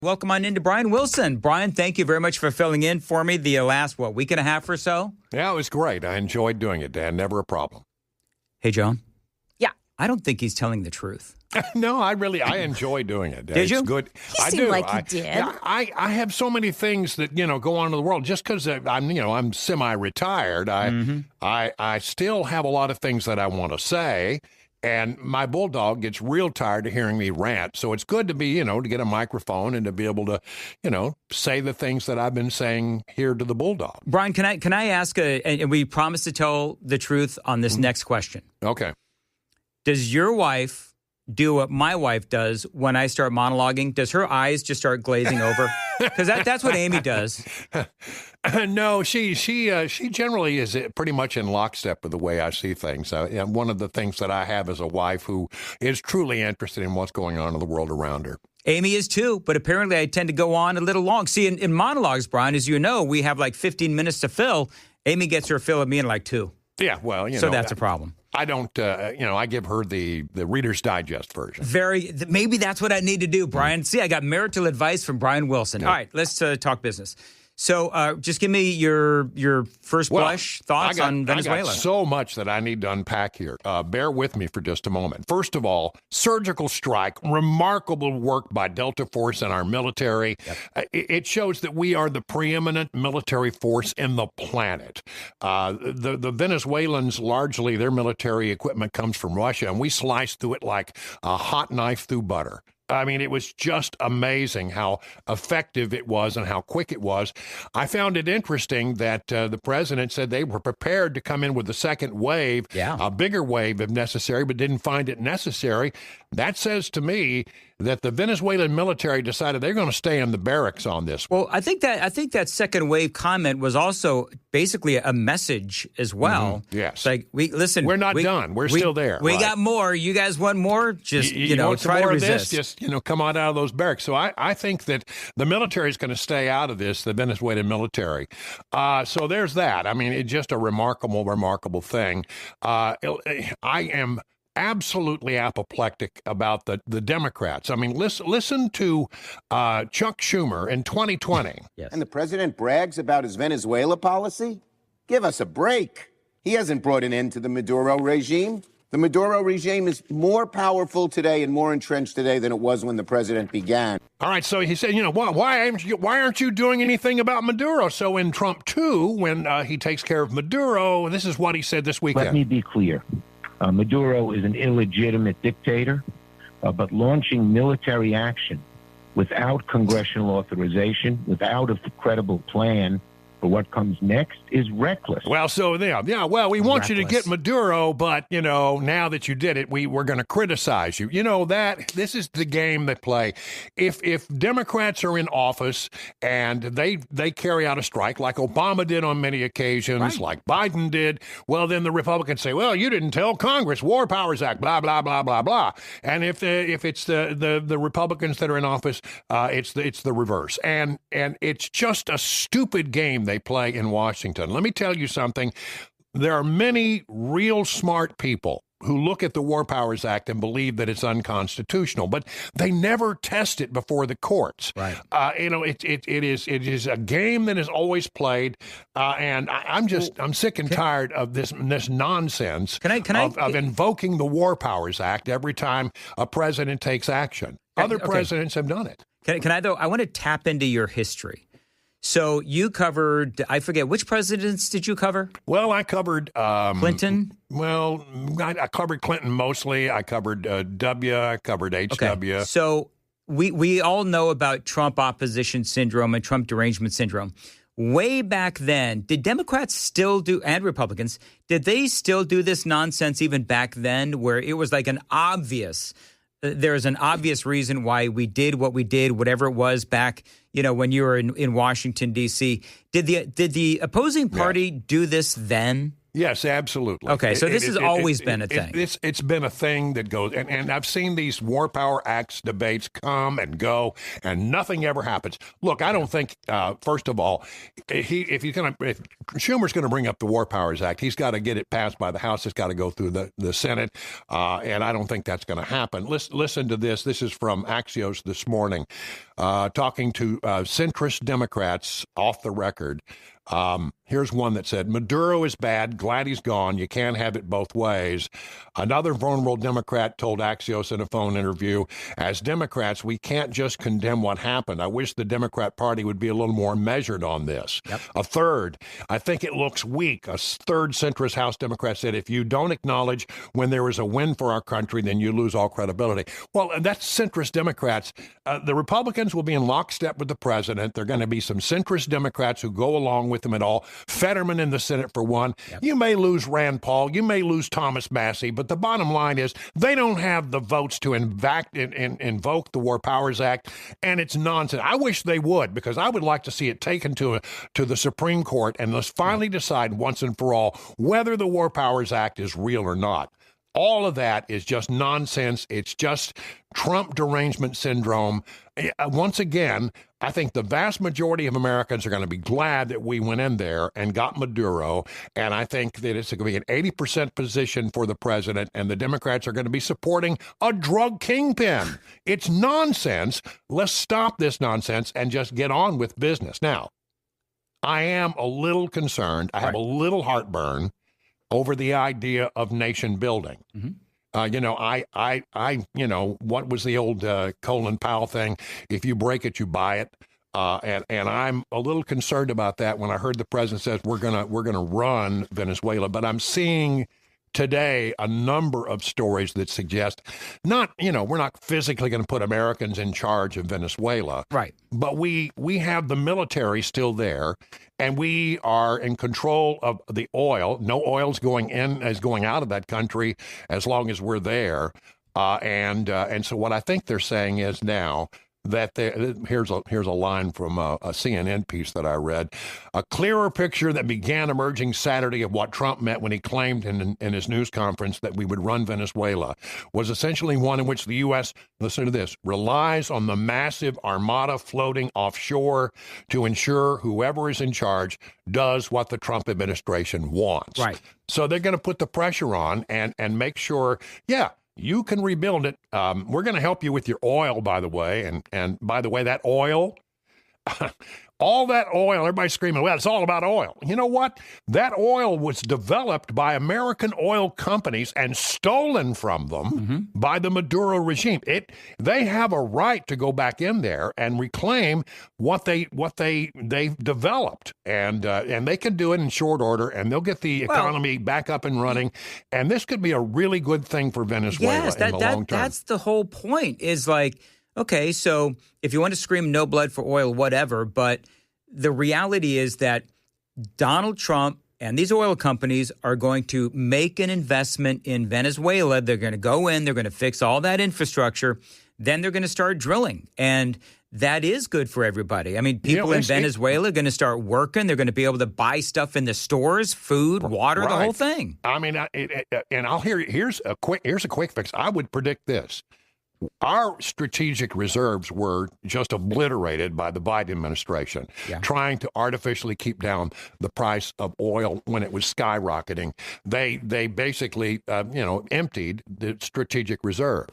Welcome on into Brian Wilson. Brian, thank you very much for filling in for me the last, week and a half or so? Yeah, it was great. I enjoyed doing it, Dan. Never a problem. Hey, Joan. Yeah. I don't think he's telling the truth. No, I enjoy doing it. Did you? It's good. He seemed like he did. Yeah, I have so many things that, go on in the world. Just because I'm semi-retired, I still have a lot of things that I want to say. And my bulldog gets real tired of hearing me rant. So it's good to be, to get a microphone and to be able to, say the things that I've been saying here to the bulldog. Brian, can I ask, and we promise to tell the truth on this next question. Okay. Does your wife do what my wife does when I start monologuing? Does her eyes just start glazing over? Because that's what Amy does. No, she generally is pretty much in lockstep with the way I see things. One of the things that I have is a wife who is truly interested in what's going on in the world around her. Amy is too, but apparently I tend to go on a little long. See, in monologues, Brian, as you know, we have like 15 minutes to fill. Amy gets her fill of me in like 2. Yeah, well, so that's a problem. I don't, I give her the Reader's Digest version. Maybe that's what I need to do, Brian. See, I got marital advice from Brian Wilson. All right, let's talk business. So just give me your first blush thoughts on Venezuela. I got so much that I need to unpack here. Bear with me for just a moment. First of all, surgical strike, remarkable work by Delta Force and our military. Yep. It shows that we are the preeminent military force in the planet. The Venezuelans, largely their military equipment comes from Russia, and we slice through it like a hot knife through butter. I mean, it was just amazing how effective it was and how quick it was. I found it interesting that the president said they were prepared to come in with a second wave, a bigger wave if necessary, but didn't find it necessary. That says to me that the Venezuelan military decided they're going to stay in the barracks on this. Well, I think that second wave comment was also basically a message as well. Mm-hmm. Yes. It's like, we're not done. We're still there. We got more. You guys want more? Just, try to resist. Just, come on out of those barracks. So I think that the military is going to stay out of this, the Venezuelan military. So there's that. I mean, it's just a remarkable thing. I am absolutely apoplectic about the Democrats. I mean, listen to Chuck Schumer in 2020. Yes. And the president brags about his Venezuela policy? Give us a break. He hasn't brought an end to the Maduro regime. The Maduro regime is more powerful today and more entrenched today than it was when the president began. All right, so he said, why aren't you doing anything about Maduro? So in Trump 2, when he takes care of Maduro, this is what he said this weekend. Let me be clear. Maduro is an illegitimate dictator, but launching military action without congressional authorization, without a credible plan for what comes next is reckless. Well, so we want you to get Maduro, but, now that you did it, we're going to criticize you. This is the game they play. If Democrats are in office and they carry out a strike like Obama did on many occasions, like Biden did, well, then the Republicans say, well, you didn't tell Congress, War Powers Act, blah, blah, blah, blah, blah. And if it's the Republicans that are in office, it's the reverse. And it's just a stupid game they play in Washington. Let me tell you something. There are many real smart people who look at the War Powers Act and believe that it's unconstitutional, but they never test it before the courts. Right. It is a game that is always played, and I'm sick and tired of this nonsense of invoking the War Powers Act every time a president takes action. Other presidents have done it. Can I, though? I want to tap into your history. So you covered, I forget, which presidents did you cover? Well, I covered Clinton. Well, I covered Clinton mostly. I covered W. I covered HW. Okay. So we all know about Trump opposition syndrome and Trump derangement syndrome. Way back then, did Democrats still do, and Republicans, did they still do this nonsense even back then, where it was like there's an obvious reason why we did what we did, whatever it was back, when you were in Washington, D.C. Did the opposing party do this then? Yes, absolutely. Okay, so this has always been a thing. It's been a thing that goes, and I've seen these War Power Acts debates come and go, and nothing ever happens. Look, I don't think, first of all, if Schumer's going to bring up the War Powers Act, he's got to get it passed by the House. It's got to go through the Senate, and I don't think that's going to happen. Listen to this. This is from Axios this morning, talking to centrist Democrats off the record. Here's one that said, Maduro is bad. Glad he's gone. You can't have it both ways. Another vulnerable Democrat told Axios in a phone interview, as Democrats, we can't just condemn what happened. I wish the Democrat Party would be a little more measured on this. Yep. A third, I think it looks weak. A third centrist House Democrat said, if you don't acknowledge when there is a win for our country, then you lose all credibility. Well, that's centrist Democrats. The Republicans will be in lockstep with the president. There are going to be some centrist Democrats who go along with him at all. Fetterman in the Senate for one. Yep. You may lose Rand Paul. You may lose Thomas Massie. But the bottom line is they don't have the votes to invoke the War Powers Act. And it's nonsense. I wish they would, because I would like to see it taken to the Supreme Court. And let's finally decide once and for all whether the War Powers Act is real or not. All of that is just nonsense. It's just Trump derangement syndrome. Once again, I think the vast majority of Americans are going to be glad that we went in there and got Maduro. And I think that it's going to be an 80% position for the president, and the Democrats are going to be supporting a drug kingpin. It's nonsense. Let's stop this nonsense and just get on with business. Now, I am a little concerned. I have a little heartburn over the idea of nation building. Mm-hmm. What was the old Colin Powell thing? If you break it, you buy it. And I'm a little concerned about that when I heard the president says we're gonna run Venezuela. But I'm seeing today a number of stories that suggest we're not physically going to put Americans in charge of Venezuela. Right. But we have the military still there, and we are in control of the oil. No oil's going out of that country as long as we're there. And so what I think they're saying is now that here's a line from a CNN piece that I read. A clearer picture that began emerging Saturday of what Trump meant when he claimed in his news conference that we would run Venezuela was essentially one in which the U.S., listen to this, relies on the massive armada floating offshore to ensure whoever is in charge does what the Trump administration wants. Right. So they're going to put the pressure on and make sure, you can rebuild it. We're going to help you with your oil, by the way. And by the way, that oil, all that oil, everybody's screaming, well, it's all about oil. You know what? That oil was developed by American oil companies and stolen from them by the Maduro regime. They have a right to go back in there and reclaim what they developed. And they can do it in short order, and they'll get the economy back up and running. And this could be a really good thing for Venezuela in the long term. That's the whole point, is like, okay, so if you want to scream no blood for oil, whatever, but the reality is that Donald Trump and these oil companies are going to make an investment in Venezuela. They're going to go in, they're going to fix all that infrastructure, then they're going to start drilling. And that is good for everybody. I mean, people in Venezuela are going to start working. They're going to be able to buy stuff in the stores, food, water, the whole thing. I mean, here's a quick fix. I would predict this. Our strategic reserves were just obliterated by the Biden administration, trying to artificially keep down the price of oil when it was skyrocketing. They basically, emptied the strategic reserve.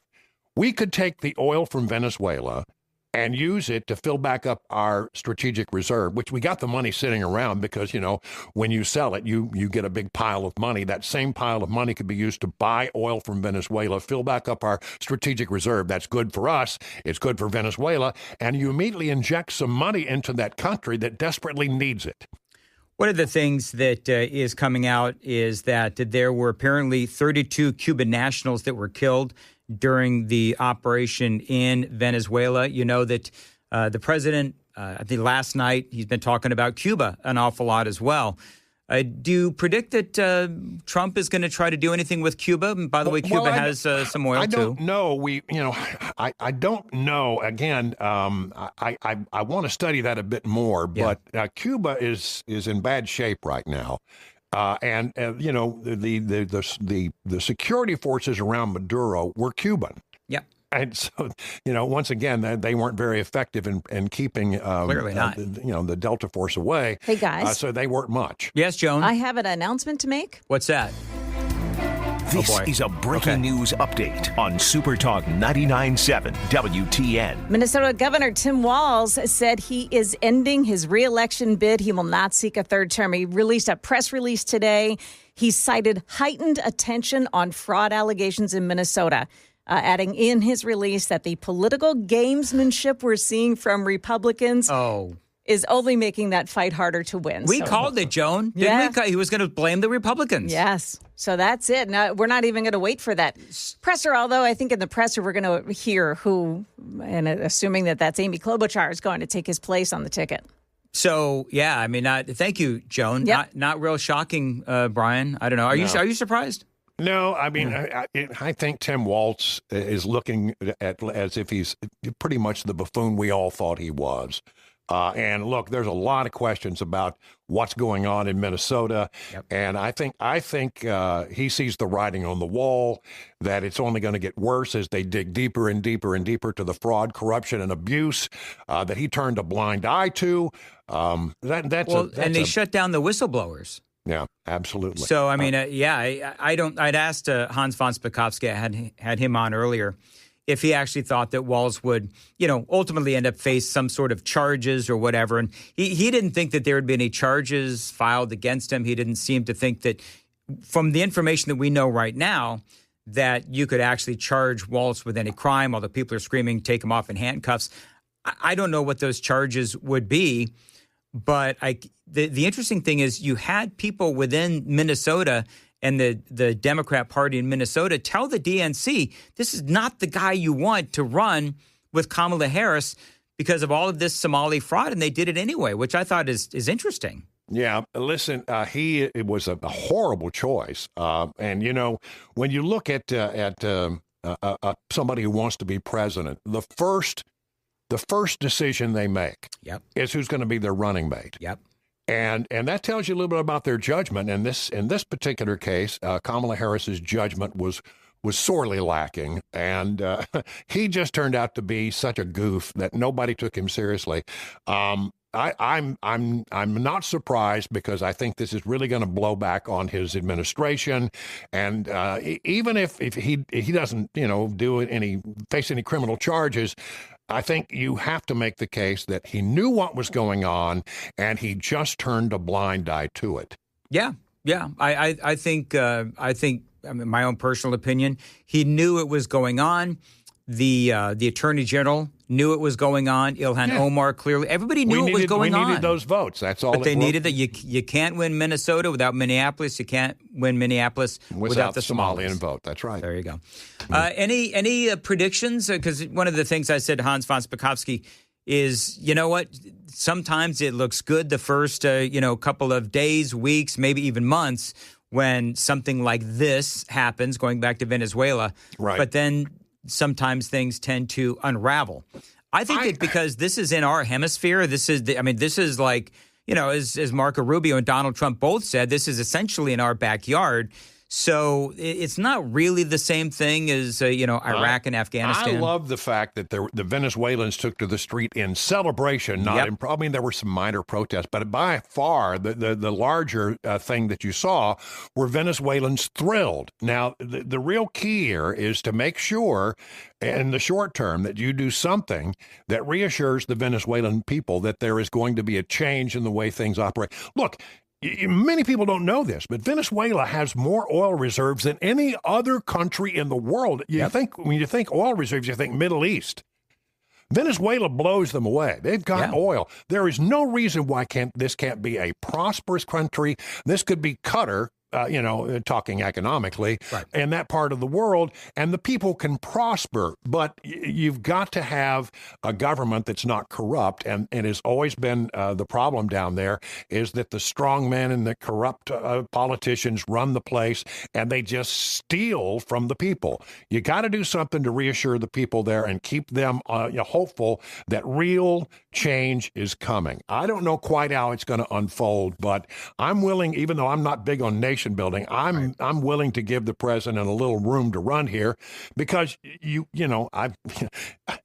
We could take the oil from Venezuela and use it to fill back up our strategic reserve, which we got the money sitting around because, when you sell it, you get a big pile of money. That same pile of money could be used to buy oil from Venezuela, fill back up our strategic reserve. That's good for us. It's good for Venezuela. And you immediately inject some money into that country that desperately needs it. One of the things that is coming out is that there were apparently 32 Cuban nationals that were killed during the operation in Venezuela. You know that the president, I think last night, he's been talking about Cuba an awful lot as well. Do you predict that Trump is going to try to do anything with Cuba? And by the way, Cuba has some oil, too. I don't know. I don't know. Again, I want to study that a bit more. But Cuba is in bad shape right now. And you know, the security forces around Maduro were Cuban. Yep. And so, you know, once again, they weren't very effective in keeping Clearly not. The Delta Force away. Hey, guys. So they weren't much. Yes, Joan. I have an announcement to make. What's that? This is a breaking news update on Super Talk 99.7 WTN. Minnesota Governor Tim Walz said he is ending his re-election bid. He will not seek a third term. He released a press release today. He cited heightened attention on fraud allegations in Minnesota, adding in his release that the political gamesmanship we're seeing from Republicans is only making that fight harder to win. We called it, Joan. Didn't we? He was going to blame the Republicans. Yes. So that's it. Now, we're not even going to wait for that presser, although I think in the presser we're going to hear who, and assuming that that's Amy Klobuchar, is going to take his place on the ticket. So, yeah, I mean, thank you, Joan. Yep. Not real shocking, Brian. I don't know. Are you surprised? No, I mean, I think Tim Walz is looking at as if he's pretty much the buffoon we all thought he was. And look, there's a lot of questions about what's going on in Minnesota, and I think he sees the writing on the wall that it's only going to get worse as they dig deeper and deeper and deeper to the fraud, corruption, and abuse that he turned a blind eye to. And they shut down the whistleblowers. Yeah, absolutely. So I mean, I'd asked Hans von Spakovsky, I had him on earlier, if he actually thought that Walz would, ultimately end up face some sort of charges or whatever. And he didn't think that there would be any charges filed against him. He didn't seem to think that, from the information that we know right now, that you could actually charge Walz with any crime, although people are screaming, take him off in handcuffs. I don't know what those charges would be, but the interesting thing is you had people within Minnesota and the Democrat Party in Minnesota tell the DNC, this is not the guy you want to run with Kamala Harris because of all of this Somali fraud, and they did it anyway, which I thought is interesting. Yeah, listen, it was a horrible choice. And, when you look at somebody who wants to be president, the first decision they make is who's going to be their running mate. Yep. And that tells you a little bit about their judgment. And in this particular case, Kamala Harris's judgment was sorely lacking, and he just turned out to be such a goof that nobody took him seriously. I'm not surprised, because I think this is really going to blow back on his administration. And even if he doesn't face any criminal charges, I think you have to make the case that he knew what was going on and he just turned a blind eye to it. Yeah. I think my own personal opinion, he knew it was going on. The Attorney General knew it was going on. Ilhan Omar, clearly. Everybody knew it was going on. We needed those votes. That's all. But they needed that. You can't win Minnesota without Minneapolis. You can't win Minneapolis without the Somalian vote. That's right. There you go. Any predictions? Because one of the things I said to Hans von Spakovsky is, you know what? Sometimes it looks good the first couple of days, weeks, maybe even months when something like this happens, going back to Venezuela. Right. But then sometimes things tend to unravel. I think that because this is in our hemisphere, this is like, as Marco Rubio and Donald Trump both said, this is essentially in our backyard. So it's not really the same thing as, Iraq and Afghanistan. I love the fact that the Venezuelans took to the street in celebration, there were some minor protests, but by far the larger thing that you saw were Venezuelans thrilled. Now, the real key here is to make sure in the short term that you do something that reassures the Venezuelan people that there is going to be a change in the way things operate. Look, many people don't know this, but Venezuela has more oil reserves than any other country in the world. When you think oil reserves, you think Middle East. Venezuela blows them away. They've got oil. There is no reason why this can't be a prosperous country. This could be Qatar talking economically, Right. in that part of the world, and the people can prosper. But you've got to have a government that's not corrupt, and it has always been the problem down there is that the strong men and the corrupt politicians run the place, and they just steal from the people. You got to do something to reassure the people there and keep them hopeful that real change is coming. I don't know quite how it's going to unfold, but I'm willing, even though I'm not big on nation building, I'm willing to give the president a little room to run here, because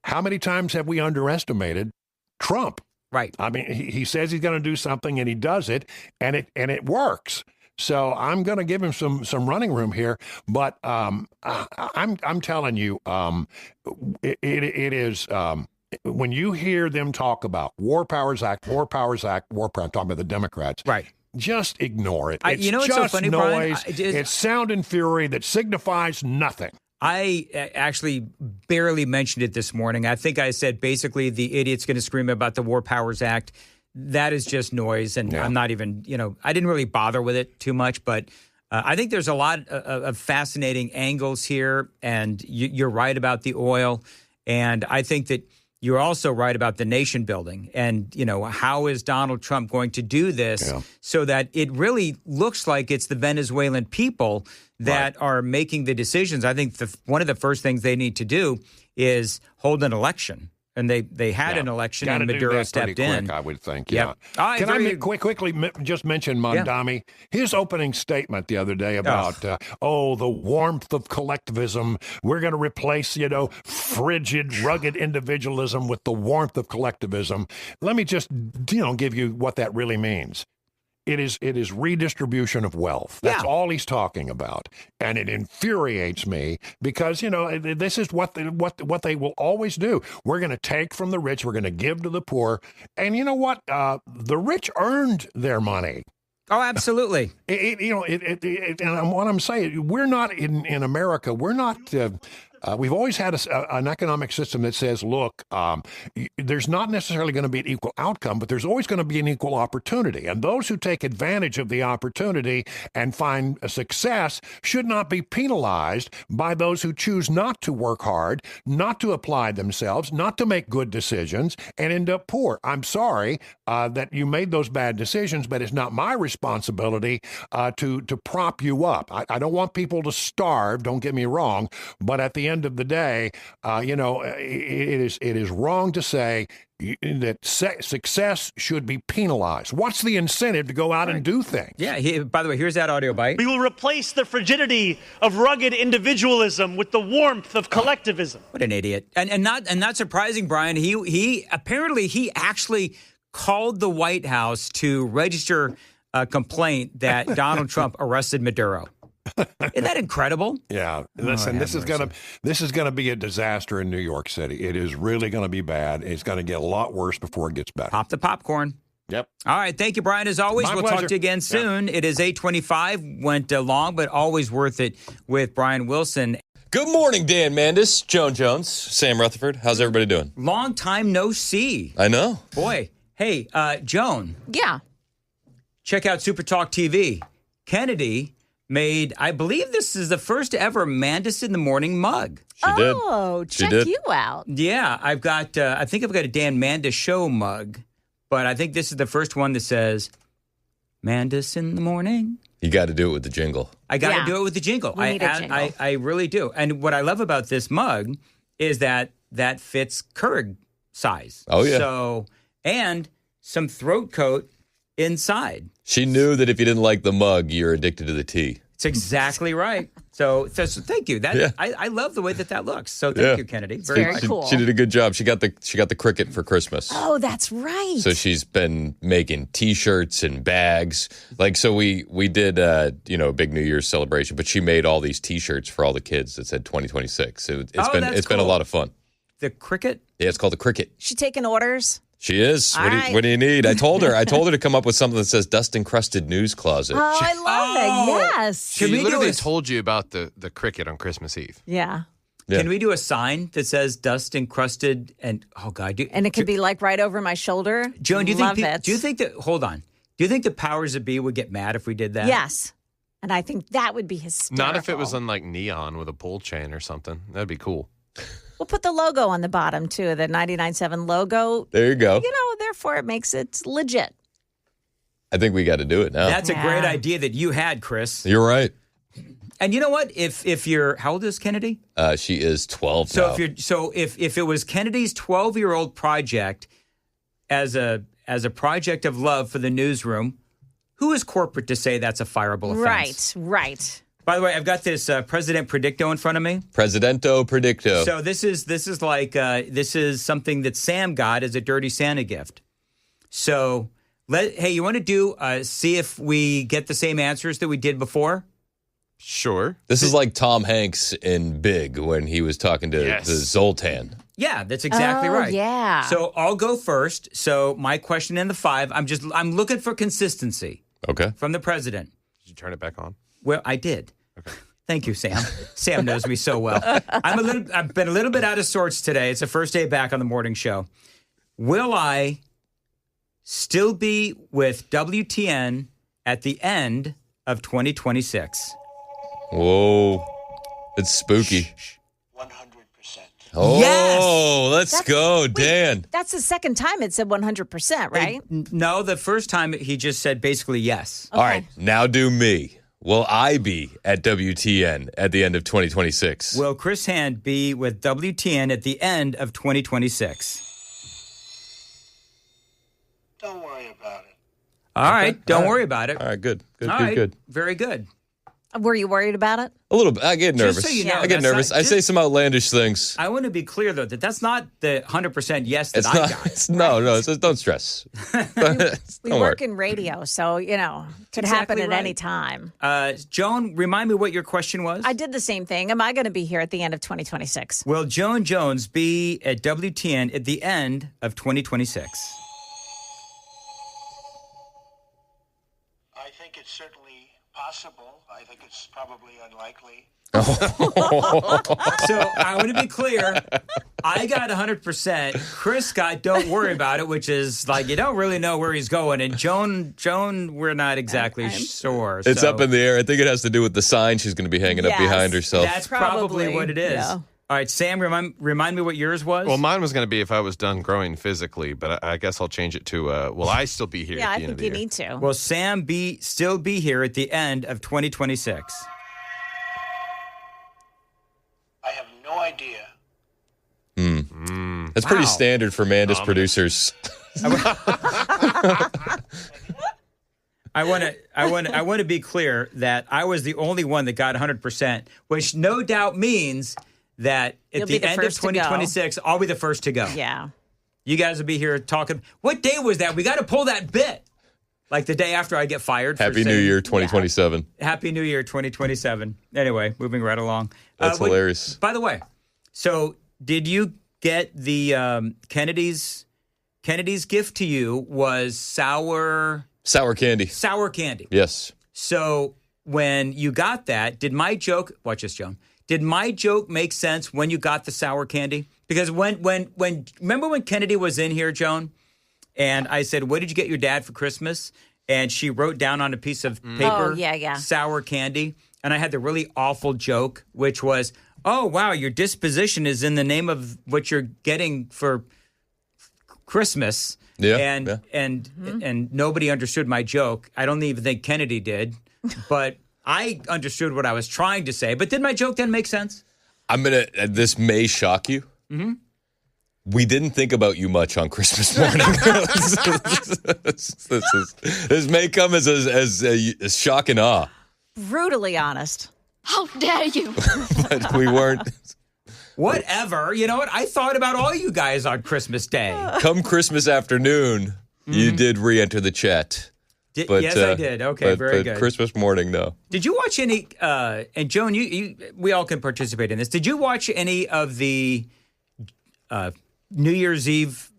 how many times have we underestimated Trump? Right. I mean, he says he's going to do something and he does it, and it works. So I'm going to give him some running room here, but I'm telling you, it is. When you hear them talk about War Powers Act, I'm talking about the Democrats. Right. Just ignore it. It's just so funny, noise. Brian? It's sound and fury that signifies nothing. I actually barely mentioned it this morning. I think I said basically the idiot's going to scream about the War Powers Act. That is just noise, and I'm not even, I didn't really bother with it too much, but I think there's a lot of fascinating angles here, and you're right about the oil, and I think that you're also right about the nation building, and, how is Donald Trump going to do this so that it really looks like it's the Venezuelan people that are making the decisions. I think one of the first things they need to do is hold an election. And they had an election, and Maduro stepped in. I would think. Yep. Yeah. Can I quickly just mention Mondami? Yeah. His opening statement the other day about the warmth of collectivism. We're going to replace frigid, rugged individualism with the warmth of collectivism. Let me just give you what that really means. It is redistribution of wealth. That's all he's talking about, and it infuriates me because this is what they will always do. We're going to take from the rich, we're going to give to the poor, and you know what? The rich earned their money. Oh, absolutely. And what I'm saying, we're not in America. We're not. We've always had an economic system that says, look, there's not necessarily going to be an equal outcome, but there's always going to be an equal opportunity. And those who take advantage of the opportunity and find a success should not be penalized by those who choose not to work hard, not to apply themselves, not to make good decisions, and end up poor. I'm sorry that you made those bad decisions, but it's not my responsibility to prop you up. I don't want people to starve, don't get me wrong, but at the end of the day, it is wrong to say that success should be penalized. What's the incentive to go out and do things? Yeah. By the way, here's that audio bite. We will replace the frigidity of rugged individualism with the warmth of collectivism. What an idiot! And not surprising, Brian. He actually called the White House to register a complaint that Donald Trump arrested Maduro. Isn't that incredible? Yeah. Listen, this is gonna be a disaster in New York City. It is really gonna be bad. It's gonna get a lot worse before it gets better. Pop the popcorn. Yep. All right. Thank you, Brian. As always, we'll talk to you again soon. It is 8:25. Went long, but always worth it with Brian Wilson. Good morning, Dan Mandis, Joan Jones, Sam Rutherford. How's everybody doing? Long time no see. I know. Boy. Hey, Joan. Yeah. Check out Super Talk TV. Kennedy made, I believe this is the first ever Mandis in the Morning mug. She did. Oh, She check did. you out. Yeah, I think I've got a Dan Mandis show mug, but I think this is the first one that says Mandis in the morning. You got to do it with the jingle. I got to do it with the jingle. We need a jingle. I really do. And what I love about this mug is that fits Keurig size. Oh, yeah. So, and some throat coat inside. She knew that if you didn't like the mug, you're addicted to the tea. It's exactly right. So thank you. I love the way that looks. So thank you, Kennedy. Very cool. She did a good job. She got the cricket for Christmas. Oh, that's right. So she's been making T-shirts and bags. So we did a big New Year's celebration, but she made all these T-shirts for all the kids that said 2026. It's been a lot of fun. The cricket? Yeah, it's called the cricket. She taking orders? She is. What do you need? I told her to come up with something that says dust encrusted news closet. Oh, I love it. Yes. She literally told you about the cricket on Christmas Eve. Yeah. Can we do a sign that says dust encrusted and and it could be right over my shoulder? Joan, do you love think it. do you think that hold on. Do you think the powers that be would get mad if we did that? Yes. And I think that would be hysterical. Not if it was on like neon with a pull chain or something. That'd be cool. We'll put the logo on the bottom, too, the 99.7 logo. There you go. You know, therefore it makes it legit. I think we got to do it now. That's a great idea that you had, Chris. You're right. And you know what? If you're, how old is Kennedy? She is 12 So now. if it was Kennedy's 12-year-old project as a project of love for the newsroom, who is corporate to say that's a fireable offense? Right. By the way, I've got this President Predicto in front of me. Presidento Predicto. So this is something that Sam got as a Dirty Santa gift. So hey, you want to do see if we get the same answers that we did before? Sure. This is like Tom Hanks in Big when he was talking to the Zoltan. Yeah, that's exactly right. Yeah. So I'll go first. So my question in the 5, I'm looking for consistency. Okay. From the president. Did you turn it back on? Well, I did. Okay. Thank you, Sam. Sam knows me so well. I've been a little bit out of sorts today. It's the first day back on the morning show. Will I still be with WTN at the end of 2026? Whoa. It's spooky. 100%. Oh, yes! Let's go, Dan. That's the second time it said 100%, right? No, the first time he just said basically yes. Okay. All right, now do me. Will I be at WTN at the end of 2026? Will Chris Hand be with WTN at the end of 2026? Don't worry about it. All right, don't worry about it. All right, good. Good. Very good. Were you worried about it? A little bit. I get nervous. Just so you know, I get that's nervous. not- I say some outlandish things. I want to be clear, though, that that's not the 100% yes that It's I not. got. It's, no. It's, don't stress. We Don't work worry. in radio, so, could Exactly happen at right. any time. Joan, remind me what your question was. I did the same thing. Am I going to be here at the end of 2026? Will Joan Jones be at WTN at the end of 2026? I think it's certainly possible. I think it's probably unlikely. So I want to be clear. I got 100%. Chris got don't worry about it, which is like you don't really know where he's going. And Joan, we're not exactly sure. It's So up in the air. I think it has to do with the sign she's going to be hanging up Yes. behind herself. That's probably what it is. Yeah. All right, Sam, remind me what yours was. Well, mine was going to be if I was done growing physically, but I guess I'll change it to will I still be here Yeah, at I the end of think the you year? need to. Will Sam still be here at the end of 2026? I have no idea. That's pretty Wow. standard for Mandis producers. I want to be clear that I was the only one that got 100%, which no doubt means that at You'll be the the end of first to go. 2026, I'll be the first to go. Yeah. You guys will be here talking. What day was that? We got to pull that bit. Like the day after I get fired. for Happy New saying, Year 2027. Happy New Year 2027. Anyway, moving right along. That's hilarious. By the way, so did you get the Kennedy's gift to you was sour Candy. sour candy. Yes. So when you got that, did my joke, watch this, Joan, did my joke make sense when you got the sour candy? Because when remember when Kennedy was in here, Joan, and I said, what did you get your dad for Christmas? And she wrote down on a piece of paper, Oh, yeah. sour candy. And I had the really awful joke, which was, oh, wow, your disposition is in the name of what you're getting for Christmas. Yeah, And nobody understood my joke. I don't even think Kennedy did, but I understood what I was trying to say. But did my joke then make sense? This may shock you. Mm-hmm. We didn't think about you much on Christmas morning. this may come as a shock and awe, Brutally honest. How dare you? but we weren't. Whatever. You know what? I thought about all you guys on Christmas Day. Come Christmas afternoon, you did re-enter the chat. Yes, I did. Okay, very but good. Christmas morning, no. Did you watch any, and Joan, we all can participate in this. Did you watch any of the New Year's Eve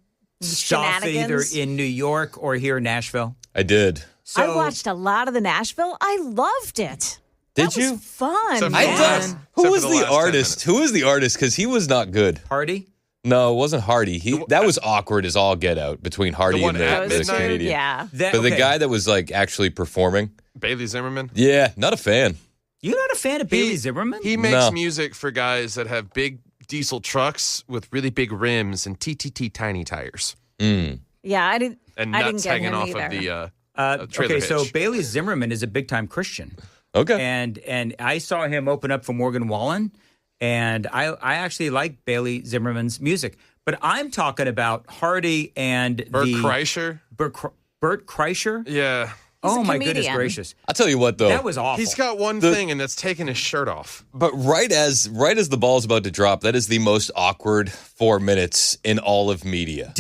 stuff either Shenanigans? in New York or here in Nashville? I did. So, I watched a lot of the Nashville. I loved it. Did That you? was fun. Except for I the yeah. last- thought, who except was for the the last 10 artist? minutes. Who was the artist? Because he was not good. Hardy? No, it wasn't Hardy. That was awkward as all get out between Hardy one and at the midnight? Canadian. Yeah. But the guy that was like actually performing, Bailey Zimmerman? Yeah, not a fan. You're not a fan of Bailey Zimmerman? He makes No. music for guys that have big diesel trucks with really big rims and TTT tiny tires. Yeah, I didn't. And I nuts didn't get hanging him off either. of the trailer Okay, hitch. so Bailey Zimmerman is a big-time Christian. Okay. And I saw him open up for Morgan Wallen, and I actually like Bailey Zimmerman's music. But I'm talking about Hardy and Bert Kreischer? Bert Kreischer? Yeah. Oh, a my goodness comedian. gracious. I'll tell you what, though. That was awful. He's got one thing, and that's taking his shirt off. But right as the ball's about to drop, that is the most awkward 4 minutes in all of media.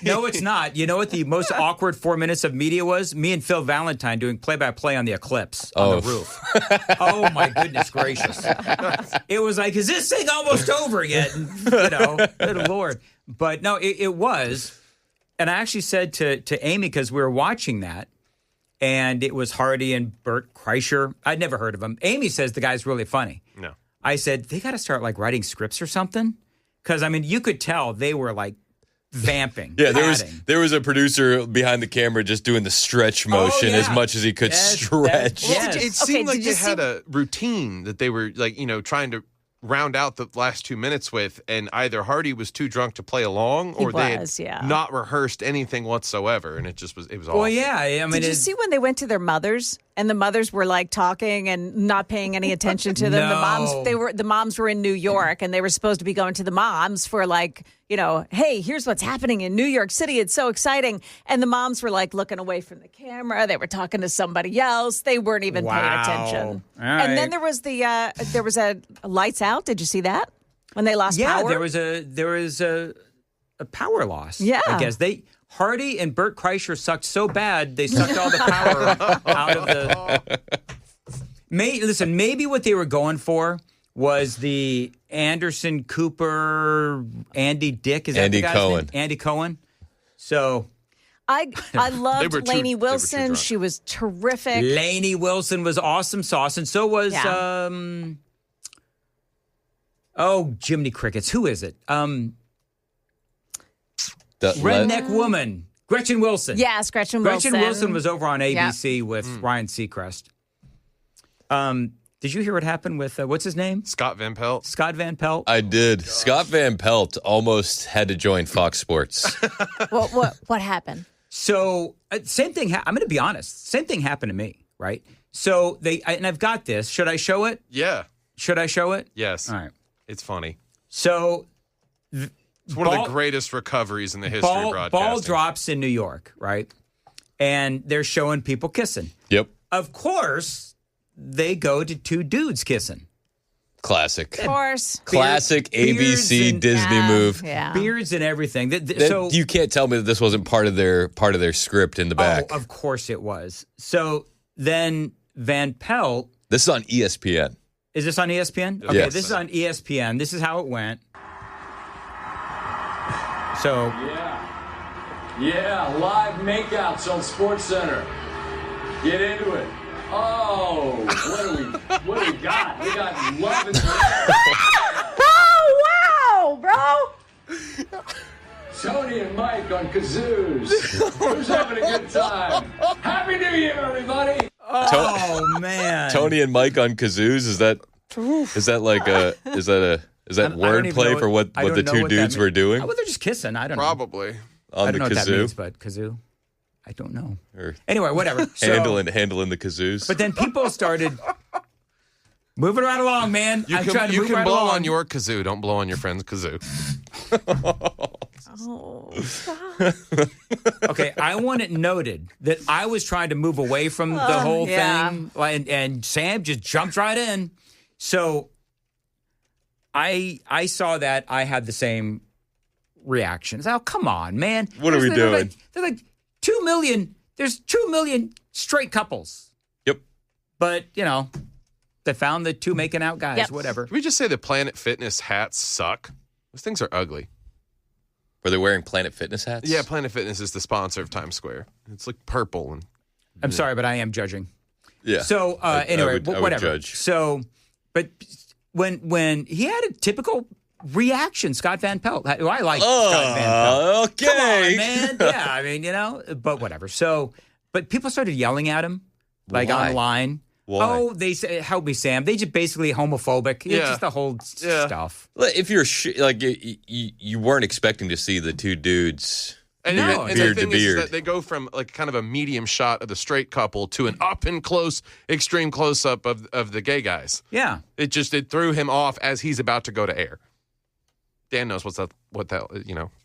No, it's not. You know what the most awkward 4 minutes of media was? Me and Phil Valentine doing play-by-play on the eclipse on the roof. Oh, my goodness gracious. It was like, is this thing almost over yet? And, good Lord. But no, it was. And I actually said to Amy, because we were watching that, and it was Hardy and Bert Kreischer. I'd never heard of him. Amy says the guy's really funny. No. I said, they got to start like writing scripts or something. Because, I mean, you could tell they were like vamping. Yeah, padding. there was a producer behind the camera just doing the stretch motion as much as he could stretch. It seemed like they had a routine that they were like, trying to round out the last 2 minutes with, and either Hardy was too drunk to play along, or they had not rehearsed anything whatsoever, and it was awful. Well, yeah, I mean, did you see when they went to their mothers and the mothers were like talking and not paying any attention to them? No. The moms were in New York and they were supposed to be going to the moms for like, hey, here's what's happening in New York City. It's so exciting. And the moms were like looking away from the camera. They were talking to somebody else. They weren't even paying attention. All And right. then there was a lights out. Did you see that? When they lost power? Yeah, there was a power loss. Yeah. I guess Hardy and Bert Kreischer sucked so bad they sucked all the power out of the. Maybe what they were going for was the Anderson Cooper, Andy Dick. Is that Andy the guy's Cohen. name? Andy Cohen. So I loved They were Lainey too Wilson. drunk. She was terrific. Lainey Wilson was awesome sauce, and so was Jiminy Crickets. Who is it? Redneck woman, Gretchen Wilson. Yes, Gretchen Wilson. Gretchen Wilson was over on ABC with Ryan Seacrest. Did you hear what happened with what's his name? Scott Van Pelt. Scott Van Pelt. I did. Scott Van Pelt almost had to join Fox Sports. What happened? So same thing. I'm going to be honest. Same thing happened to me. Right. So and I've got this. Should I show it? Yeah. Should I show it? Yes. All right. It's funny. So It's one of the greatest recoveries in the history of broadcasting. Ball drops in New York, right? And they're showing people kissing. Yep. Of course, they go to two dudes kissing. Classic. Of course. Classic Beards ABC and- Disney move. Yeah. Beards and everything. That- you can't tell me that this wasn't part of their script in the back. Oh, of course it was. So then Van Pelt. This is on ESPN. Is this on ESPN? Okay, Yes. this is on ESPN. This is how it went. So Yeah, live makeouts on SportsCenter. Get into it. Oh, what do we got? We got love and Oh, wow, bro. Tony and Mike on kazoos. Who's having a good time? Happy New Year, everybody. Oh man. Tony and Mike on kazoos. Is that wordplay for what the two dudes were doing? Oh, well, they're just kissing. I don't know. Probably. On I don't the know what that kazoo? means, but kazoo. I don't know. Or Anyway, whatever. So, handling the kazoos. But then people started moving right along, man. You I'm can, trying to you move can right blow along. on your kazoo. Don't blow on your friend's kazoo. Oh, stop. Okay, I want it noted that I was trying to move away from the whole yeah. thing, and Sam just jumped right in. So I saw that. I had the same reactions. Oh, come on, man! What are we doing? There's like 2 million. There's 2 million straight couples. Yep. But they found the two making out guys. Yep. Whatever. Can we just say the Planet Fitness hats suck? Those things are ugly. Were they wearing Planet Fitness hats? Yeah, Planet Fitness is the sponsor of Times Square. It's like purple and I'm sorry, but I am judging. Yeah. So anyway, I would whatever. judge. So, but when he had a typical reaction, Scott Van Pelt. I like Scott Van Pelt. Okay. Come on, man. Yeah, I mean, but whatever. So, but people started yelling at him like Why? online. Why? Oh, they say, help me, Sam. They just basically homophobic. Yeah. It's just the whole stuff. If you're you weren't expecting to see the two dudes. And, No, and the beard to thing is beard. that they go from like kind of a medium shot of the straight couple to an up and close, extreme close up of the gay guys. Yeah. It threw him off as he's about to go to air. Dan knows what that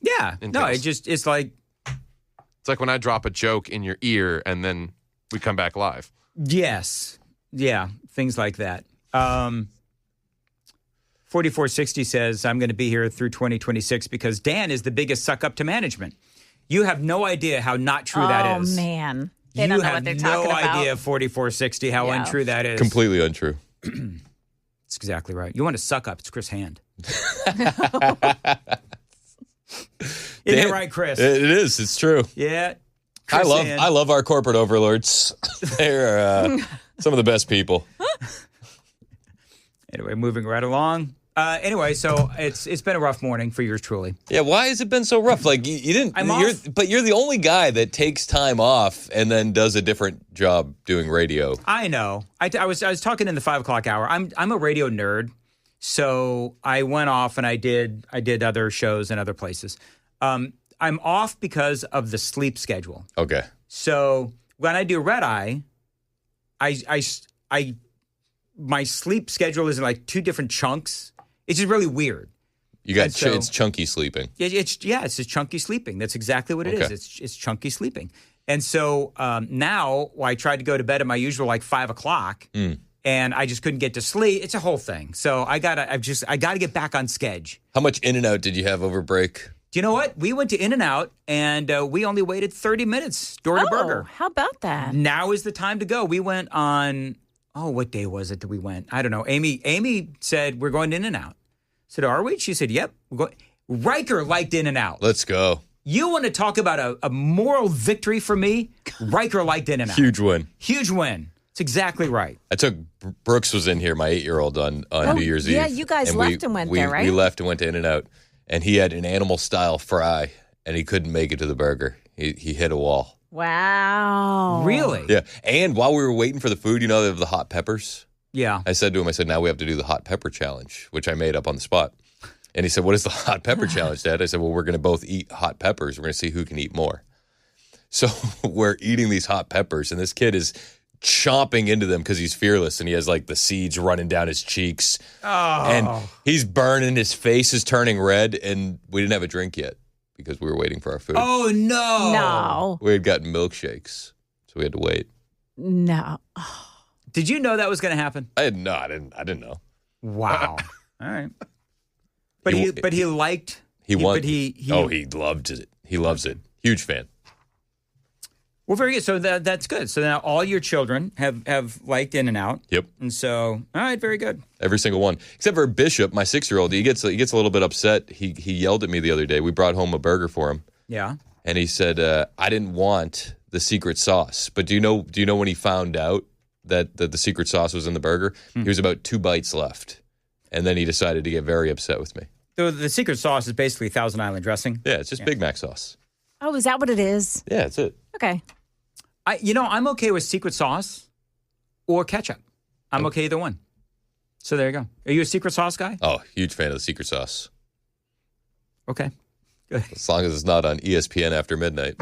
Yeah. No, entails. it's like, It's like when I drop a joke in your ear and then we come back live. yes. Yeah. Things like that. 4460 says, I'm going to be here through 2026 because Dan is the biggest suck up to management. You have no idea how not true that is. Oh, man. They don't know what they're talking You about. have no idea, 4460, how Yeah. untrue that is. Completely untrue. That's exactly right. You want to suck up, it's Chris Hand. Isn't it right, Chris? It is. It's true. Yeah. I Chris Hand. love our corporate overlords. They're some of the best people. Anyway, moving right along. So it's been a rough morning for yours truly. Yeah, why has it been so rough? Like you didn't. But you're the only guy that takes time off and then does a different job doing radio. I know. I was talking in the 5 o'clock hour. I'm a radio nerd, so I went off and I did other shows and other places. I'm off because of the sleep schedule. Okay. So when I do red eye, my sleep schedule is in like 2 different chunks. It's just really weird. You got so- it's chunky sleeping. It's just chunky sleeping. That's exactly what it Okay. is. It's chunky sleeping. And so now I tried to go to bed at my usual like 5 o'clock, and I just couldn't get to sleep. It's a whole thing. So I gotta get back on schedule. How much In-N-Out did you have over break? Do you know what? We went to In-N-Out, and we only waited 30 minutes door to burger. How about that? Now is the time to go. We went on. Oh, what day was it that we went? I don't know. Amy said we're going to In-N-Out. I said, are we? She said, yep. We're going. Riker liked In-N-Out. Let's go. You want to talk about a moral victory for me? Riker liked In-N-Out. Huge win. Huge win. It's exactly right. I took Brooks was in here, my 8-year-old on New Year's Eve. Yeah, you guys left and went there, right? We left and went to In-N-Out, and he had an animal style fry, and he couldn't make it to the burger. He hit a wall. Wow. Really? Yeah. And while we were waiting for the food, they have the hot peppers. Yeah. I said to him, now we have to do the hot pepper challenge, which I made up on the spot. And he said, what is the hot pepper challenge, Dad? I said, well, we're going to both eat hot peppers. We're going to see who can eat more. So we're eating these hot peppers, and this kid is chomping into them because he's fearless, and he has like the seeds running down his cheeks. Oh. And he's burning. His face is turning red, and we didn't have a drink yet because we were waiting for our food. Oh, no. No. We had gotten milkshakes, so we had to wait. No. Did you know that was going to happen? I didn't know. Wow. All right. But He- he liked. He loved it. He loves it. Huge fan. Well, very good. So that's good. So now all your children have liked In-N-Out. Yep. And so, all right, very good. Every single one, except for Bishop, my 6-year-old. He gets a little bit upset. He yelled at me the other day. We brought home a burger for him, Yeah. and he said, "I didn't want the secret sauce." But do you know when he found out that the secret sauce was in the burger? He was about 2 bites left, and then he decided to get very upset with me. So the secret sauce is basically Thousand Island dressing. Yeah, it's just Big Mac sauce. Oh, is that what it is? Yeah, that's it. Okay. I'm okay with secret sauce or ketchup. I'm okay either one. So there you go. Are you a secret sauce guy? Oh, huge fan of the secret sauce. Okay. Good. As long as it's not on ESPN after midnight.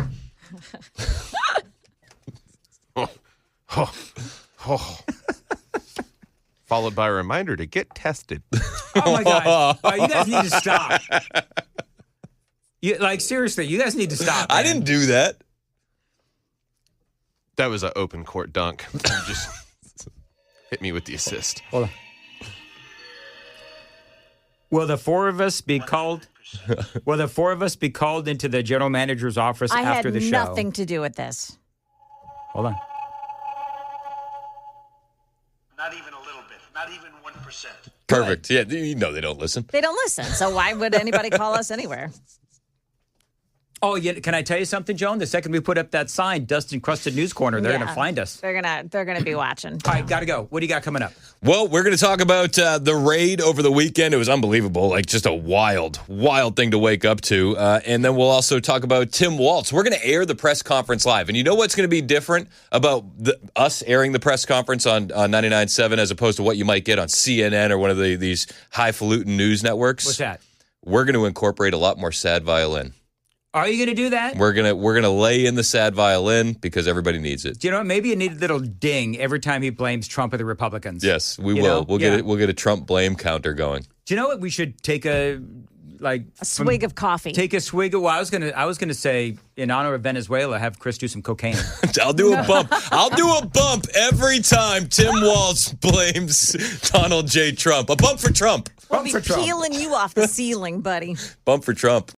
Followed by a reminder to get tested. Oh my God! Oh, you guys need to stop. Seriously, you guys need to stop. I man. didn't do that. That was an open court dunk. You just hit me with the assist. Hold on. Will the 4 of us be called? Will the 4 of us be called into the general manager's office after the show? I had nothing to do with this. Hold on. Not even a little bit. Not even 1%. Perfect. Yeah, they don't listen. They don't listen, so why would anybody call us anywhere? Oh, yeah. Can I tell you something, Joan? The second we put up that sign, Dust Encrusted News Corner, they're going to find us. They're gonna be watching. All right, got to go. What do you got coming up? Well, we're going to talk about the raid over the weekend. It was unbelievable, like just a wild thing to wake up to. And then we'll also talk about Tim Walz. We're going to air the press conference live. And you know what's going to be different about us airing the press conference on 99.7 as opposed to what you might get on CNN or one of these highfalutin news networks? What's that? We're going to incorporate a lot more sad violin. Are you going to do that? We're gonna lay in the sad violin because everybody needs it. Do you know what? Maybe you need a little ding every time he blames Trump or the Republicans. Yes, we will. We'll get a Trump blame counter going. Do you know what? We should take a swig of coffee. Take a swig of. Well, I was gonna say in honor of Venezuela, have Chris do some cocaine. I'll do a bump. I'll do a bump every time Tim Walz blames Donald J. Trump. A bump for Trump. We'll be peeling you off the ceiling, buddy. Bump for Trump.